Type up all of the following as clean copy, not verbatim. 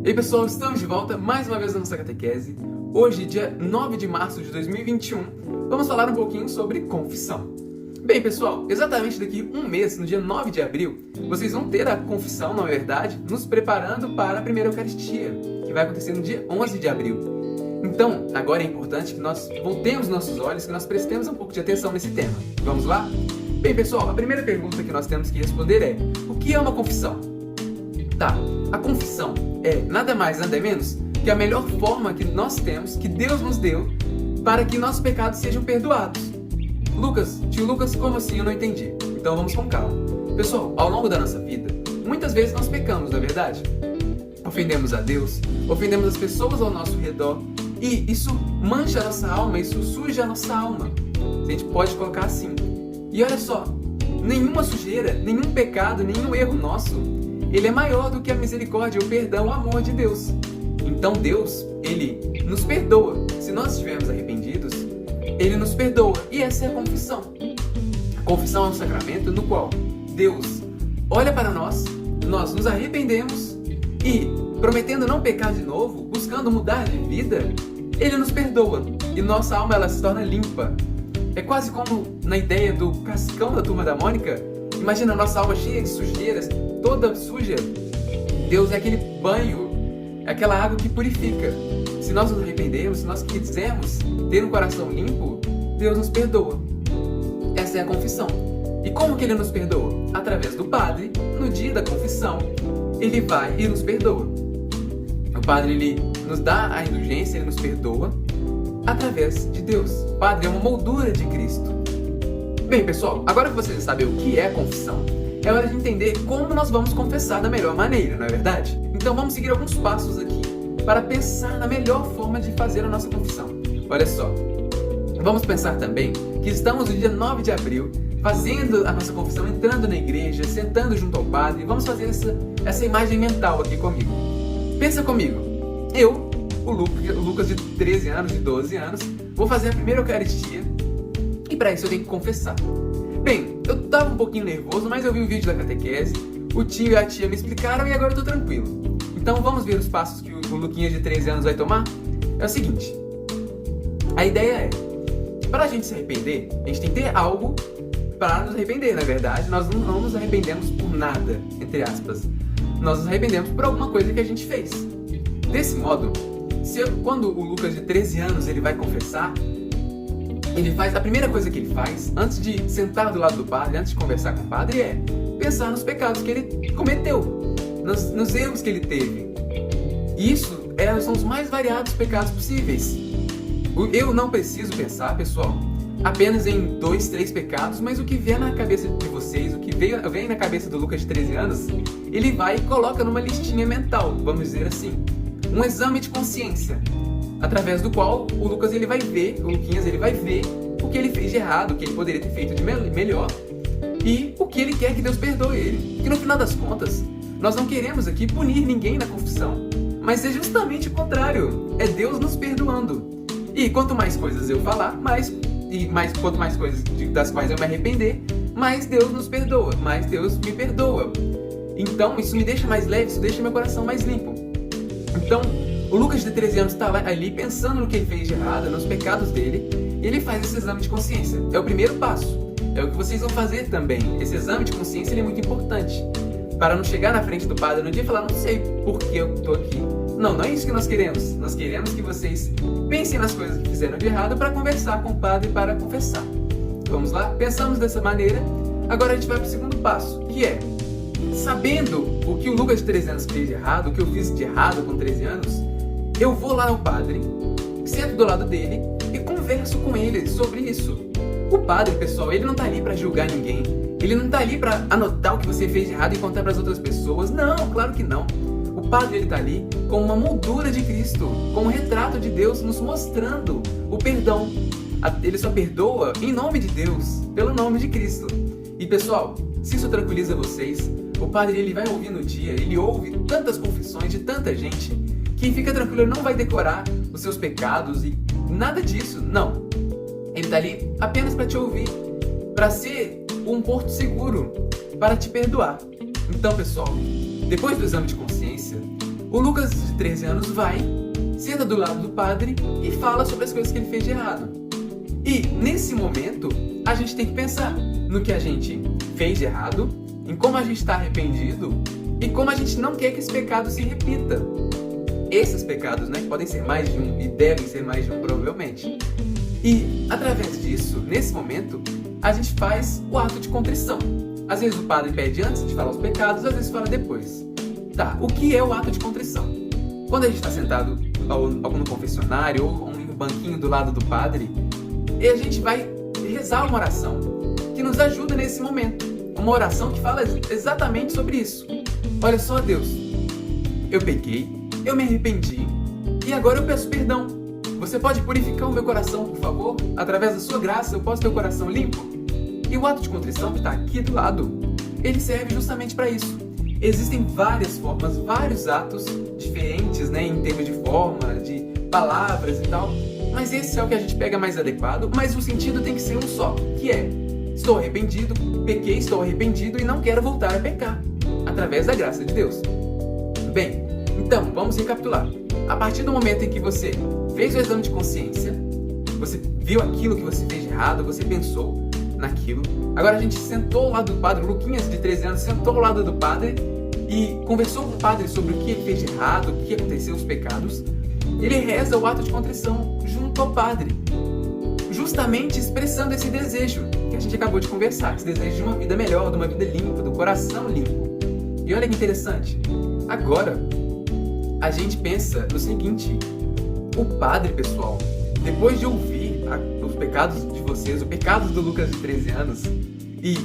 E aí pessoal, estamos de volta mais uma vez na nossa catequese. Hoje, dia 9 de março de 2021, vamos falar um pouquinho sobre confissão. Bem pessoal, exatamente daqui um mês, no dia 9 de abril, vocês vão ter a confissão, na verdade, nos preparando para a primeira Eucaristia, que vai acontecer no dia 11 de abril. Então, agora é importante que nós voltemos nossos olhos, que nós prestemos um pouco de atenção nesse tema. Vamos lá? Bem pessoal, a primeira pergunta que nós temos que responder é: o que é uma confissão? Tá, a confissão é nada mais, nada menos que a melhor forma que nós temos, que Deus nos deu, para que nossos pecados sejam perdoados. Tio Lucas, como assim? Eu não entendi. Então vamos com calma. Pessoal, ao longo da nossa vida, muitas vezes nós pecamos, não é verdade? Ofendemos a Deus, ofendemos as pessoas ao nosso redor, e isso mancha a nossa alma, isso suja a nossa alma. A gente pode colocar assim. E olha só, nenhuma sujeira, nenhum pecado, nenhum erro nosso, ele é maior do que a misericórdia, o perdão, o amor de Deus. Então Deus, Ele nos perdoa. Se nós estivermos arrependidos, Ele nos perdoa. E essa é a confissão. A confissão é um sacramento no qual Deus olha para nós nos arrependemos e, prometendo não pecar de novo, buscando mudar de vida, Ele nos perdoa. E nossa alma ela se torna limpa. É quase como na ideia do cascão da Turma da Mônica. Imagina a nossa alma cheia de sujeiras, toda suja. Deus é aquele banho, é aquela água que purifica. Se nós nos arrependermos, se nós quisermos ter um coração limpo, Deus nos perdoa. Essa é a confissão. E como que Ele nos perdoa? Através do Padre, no dia da confissão, Ele vai e nos perdoa. O Padre, Ele nos dá a indulgência, Ele nos perdoa através de Deus. O Padre é uma moldura de Cristo. Bem, pessoal, agora que vocês sabem o que é a confissão, é hora de entender como nós vamos confessar da melhor maneira, não é verdade? Então vamos seguir alguns passos aqui para pensar na melhor forma de fazer a nossa confissão. Olha só, vamos pensar também que estamos no dia 9 de abril, fazendo a nossa confissão, entrando na igreja, sentando junto ao Padre, e vamos fazer essa imagem mental aqui comigo. Pensa comigo, eu, o Lucas de 13 anos, de 12 anos, vou fazer a primeira Eucaristia e para isso eu tenho que confessar. Bem, eu estava um pouquinho nervoso, mas eu vi o vídeo da catequese, o tio e a tia me explicaram e agora eu estou tranquilo. Então vamos ver os passos que o Luquinhas de 13 anos vai tomar? É o seguinte, a ideia é, para a gente se arrepender, a gente tem que ter algo para nos arrepender, na verdade. Nós não nos arrependemos por nada, entre aspas. Nós nos arrependemos por alguma coisa que a gente fez. Desse modo, quando o Lucas de 13 anos ele vai confessar, a primeira coisa que ele faz, antes de sentar do lado do Padre, antes de conversar com o Padre, é pensar nos pecados que ele cometeu, nos erros que ele teve. E isso são os mais variados pecados possíveis. Eu não preciso pensar, pessoal, apenas em 2, 3 pecados, mas o que vier na cabeça de vocês, o que vem na cabeça do Lucas de 13 anos, ele vai e coloca numa listinha mental, vamos dizer assim, um exame de consciência, através do qual o Lucas ele vai ver, o Luquinhas ele vai ver o que ele fez de errado, o que ele poderia ter feito de melhor e o que ele quer que Deus perdoe ele. Que no final das contas, nós não queremos aqui punir ninguém na confissão, mas é justamente o contrário, é Deus nos perdoando. E quanto mais coisas eu falar, quanto mais coisas das quais eu me arrepender, mais Deus nos perdoa, mais Deus me perdoa. Então isso me deixa mais leve, isso deixa meu coração mais limpo. Então, o Lucas de 13 anos está ali pensando no que ele fez de errado, nos pecados dele, e ele faz esse exame de consciência. É o primeiro passo. É o que vocês vão fazer também. Esse exame de consciência ele é muito importante. Para não chegar na frente do Padre no dia e falar, não sei por que eu estou aqui. Não é isso que nós queremos. Nós queremos que vocês pensem nas coisas que fizeram de errado para conversar com o Padre e para confessar. Vamos lá? Pensamos dessa maneira. Agora a gente vai para o segundo passo, que é, sabendo o que o Lucas de 13 anos fez de errado, o que eu fiz de errado com 13 anos, eu vou lá ao Padre, sento do lado dele e converso com ele sobre isso. O Padre, pessoal, ele não está ali para julgar ninguém. Ele não está ali para anotar o que você fez de errado e contar para as outras pessoas. Não, claro que não. O Padre ele está ali com uma moldura de Cristo, com um retrato de Deus nos mostrando o perdão. Ele só perdoa em nome de Deus, pelo nome de Cristo. E pessoal, se isso tranquiliza vocês, o Padre ele vai ouvir no dia, ele ouve tantas confissões de tanta gente, que fica tranquilo, ele não vai decorar os seus pecados e nada disso, não. Ele está ali apenas para te ouvir, para ser um porto seguro, para te perdoar. Então, pessoal, depois do exame de consciência, o Lucas de 13 anos vai, senta do lado do padre e fala sobre as coisas que ele fez de errado. E nesse momento, a gente tem que pensar no que a gente fez de errado, em como a gente está arrependido e como a gente não quer que esse pecado se repita. Esses pecados, né, que podem ser mais de um e devem ser mais de um, provavelmente. E através disso, nesse momento, a gente faz o ato de contrição. Às vezes o padre pede antes de falar os pecados, às vezes fala depois. Tá, o que é o ato de contrição? Quando a gente está sentado no confessionário ou no banquinho do lado do padre, a gente vai rezar uma oração que nos ajuda nesse momento. Uma oração que fala exatamente sobre isso. Olha só, Deus, eu pequei, eu me arrependi e agora eu peço perdão. Você pode purificar o meu coração, por favor? Através da sua graça, eu posso ter o coração limpo? E o ato de contrição que está aqui do lado, ele serve justamente para isso. Existem várias formas, vários atos diferentes, né, em termos de forma, de palavras e tal, mas esse é o que a gente pega mais adequado, mas o sentido tem que ser um só, que é: estou arrependido, pequei, estou arrependido e não quero voltar a pecar, através da graça de Deus. Bem, então, vamos recapitular. A partir do momento em que você fez o exame de consciência, você viu aquilo que você fez de errado, você pensou naquilo, agora a gente sentou ao lado do padre, o Luquinhas de 13 anos sentou ao lado do padre e conversou com o padre sobre o que ele fez de errado, o que aconteceu, os pecados. Ele reza o ato de contrição junto ao padre, justamente expressando esse desejo que a gente acabou de conversar, esse desejo de uma vida melhor, de uma vida limpa, do coração limpo. E olha que interessante, agora a gente pensa no seguinte: o padre, pessoal, depois de ouvir os pecados de vocês, o pecado do Lucas de 13 anos, e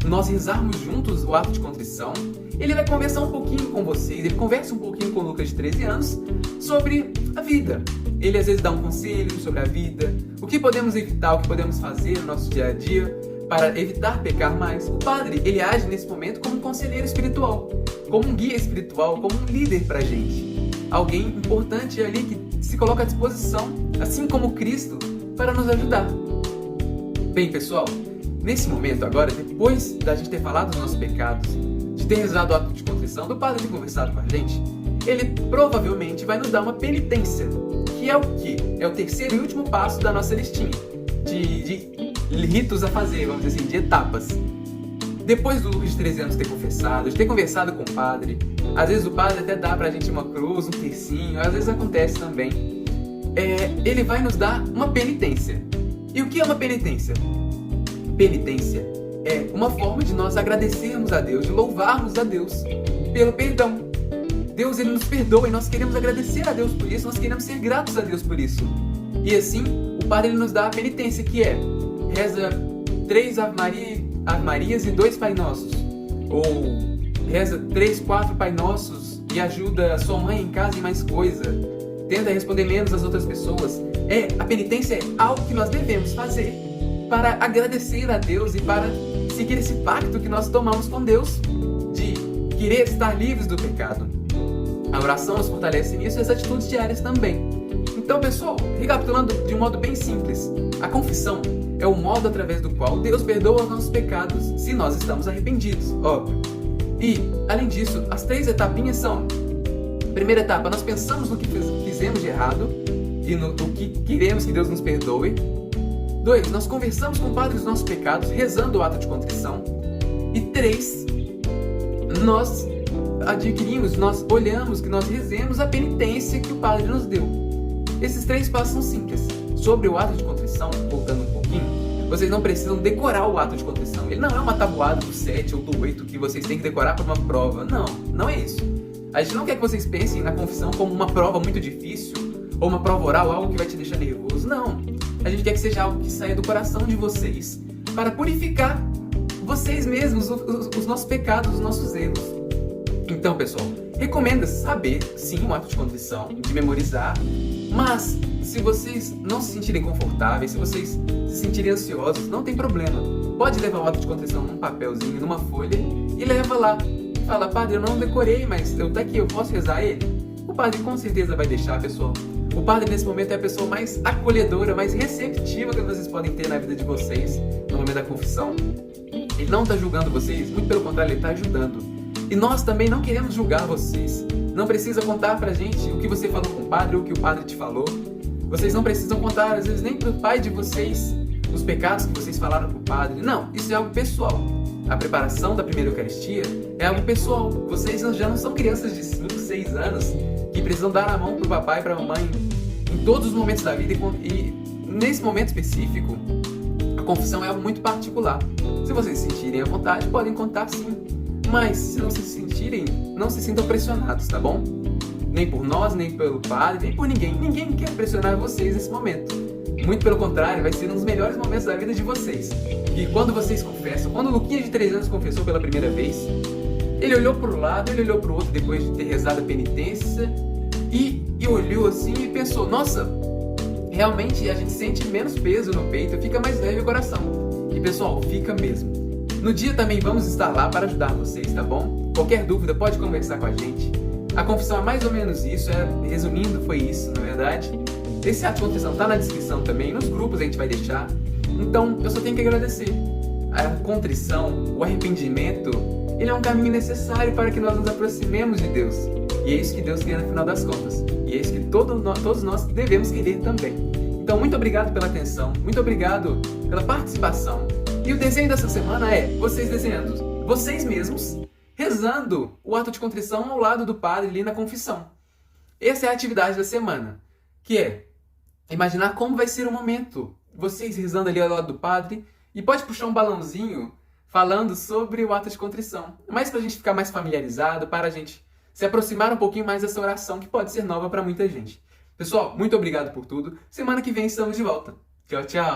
nós rezarmos juntos o ato de contrição, ele vai conversar um pouquinho com vocês, ele conversa um pouquinho com o Lucas de 13 anos sobre a vida. Ele às vezes dá um conselho sobre a vida, o que podemos evitar, o que podemos fazer no nosso dia a dia para evitar pecar mais. O padre, ele age nesse momento como um conselheiro espiritual, como um guia espiritual, como um líder pra gente. Alguém importante ali que se coloca à disposição, assim como Cristo, para nos ajudar. Bem, pessoal, nesse momento agora, depois da gente ter falado dos nossos pecados, de ter rezado o ato de contrição, do padre ter conversado com a gente, ele provavelmente vai nos dar uma penitência, que é o quê? É o terceiro e último passo da nossa listinha de ritos a fazer, vamos dizer assim, de etapas. Depois do Lucas de 13 anos ter confessado, de ter conversado com o padre, às vezes o padre até dá pra gente uma cruz, um tercinho, às vezes acontece também, ele vai nos dar uma penitência. E o que é uma penitência? Penitência é uma forma de nós agradecermos a Deus, de louvarmos a Deus pelo perdão. Deus, ele nos perdoa e nós queremos agradecer a Deus por isso, nós queremos ser gratos a Deus por isso. E assim, o padre ele nos dá a penitência, que é: reza 3 Ave Marias e 2 Pai Nossos. Ou reza 3, 4 Pai Nossos e ajuda a sua mãe em casa e mais coisa. Tenta responder menos às outras pessoas. A penitência é algo que nós devemos fazer para agradecer a Deus e para seguir esse pacto que nós tomamos com Deus de querer estar livres do pecado. A oração nos fortalece nisso e as atitudes diárias também. Então, pessoal, recapitulando de um modo bem simples, a confissão é o modo através do qual Deus perdoa os nossos pecados, se nós estamos arrependidos, óbvio. E, além disso, as 3 etapinhas são: primeira etapa, nós pensamos no que fizemos de errado e no que queremos que Deus nos perdoe. 2, nós conversamos com o Padre dos nossos pecados, rezando o ato de contrição. E 3, nós adquirimos, nós olhamos, que nós rezemos a penitência que o Padre nos deu. Esses 3 passos são simples. Sobre o ato de contrição, voltando um pouquinho, vocês não precisam decorar o ato de contrição. Ele não é uma tabuada do 7 ou do 8 que vocês têm que decorar para uma prova. Não, não é isso. A gente não quer que vocês pensem na confissão como uma prova muito difícil ou uma prova oral, algo que vai te deixar nervoso. Não. A gente quer que seja algo que saia do coração de vocês para purificar vocês mesmos, os nossos pecados, os nossos erros. Então, pessoal, recomenda saber, sim, um ato de contrição, de memorizar, mas se vocês não se sentirem confortáveis, se vocês se sentirem ansiosos, não tem problema. Pode levar o ato de contrição num papelzinho, numa folha e leva lá. Fala: padre, eu não decorei, mas eu tá aqui, eu posso rezar ele? O padre com certeza vai deixar, pessoal. O padre nesse momento é a pessoa mais acolhedora, mais receptiva que vocês podem ter na vida de vocês no momento da confissão. Ele não está julgando vocês, muito pelo contrário, ele está ajudando. E nós também não queremos julgar vocês. não precisa contar pra gente o que você falou com o padre ou o que o padre te falou. Vocês não precisam contar, às vezes, nem pro pai de vocês os pecados que vocês falaram pro padre. Não, isso é algo pessoal. A preparação da primeira Eucaristia é algo pessoal. Vocês já não são crianças de 5, 6 anos que precisam dar a mão pro papai e pra mamãe em todos os momentos da vida. E nesse momento específico, a confissão é algo muito particular. Se vocês se sentirem à vontade, podem contar sim. Mas se não se sentirem, não se sintam pressionados, tá bom? Nem por nós, nem pelo padre, nem por ninguém. Ninguém quer pressionar vocês nesse momento. Muito pelo contrário, vai ser um dos melhores momentos da vida de vocês. E quando vocês confessam, quando o Luquinha de 3 anos confessou pela primeira vez, ele olhou para o lado, ele olhou para o outro depois de ter rezado a penitência e olhou assim e pensou, nossa, realmente a gente sente menos peso no peito, fica mais leve o coração. E pessoal, fica mesmo. No dia também vamos estar lá para ajudar vocês, tá bom? Qualquer dúvida pode conversar com a gente. A confissão é mais ou menos isso, resumindo, foi isso, na verdade. Esse ato de confissão está na descrição também, nos grupos a gente vai deixar. Então, eu só tenho que agradecer. A contrição, o arrependimento, ele é um caminho necessário para que nós nos aproximemos de Deus. E é isso que Deus quer no final das contas. E é isso que todos nós devemos querer também. Então, muito obrigado pela atenção, muito obrigado pela participação. E o desenho dessa semana é vocês desenhando, vocês mesmos, rezando o ato de contrição ao lado do padre ali na confissão. Essa é a atividade da semana, que é imaginar como vai ser o momento, vocês rezando ali ao lado do padre, e pode puxar um balãozinho falando sobre o ato de contrição. Mas para a gente ficar mais familiarizado, para a gente se aproximar um pouquinho mais dessa oração, que pode ser nova para muita gente. Pessoal, muito obrigado por tudo. Semana que vem estamos de volta. Tchau, tchau!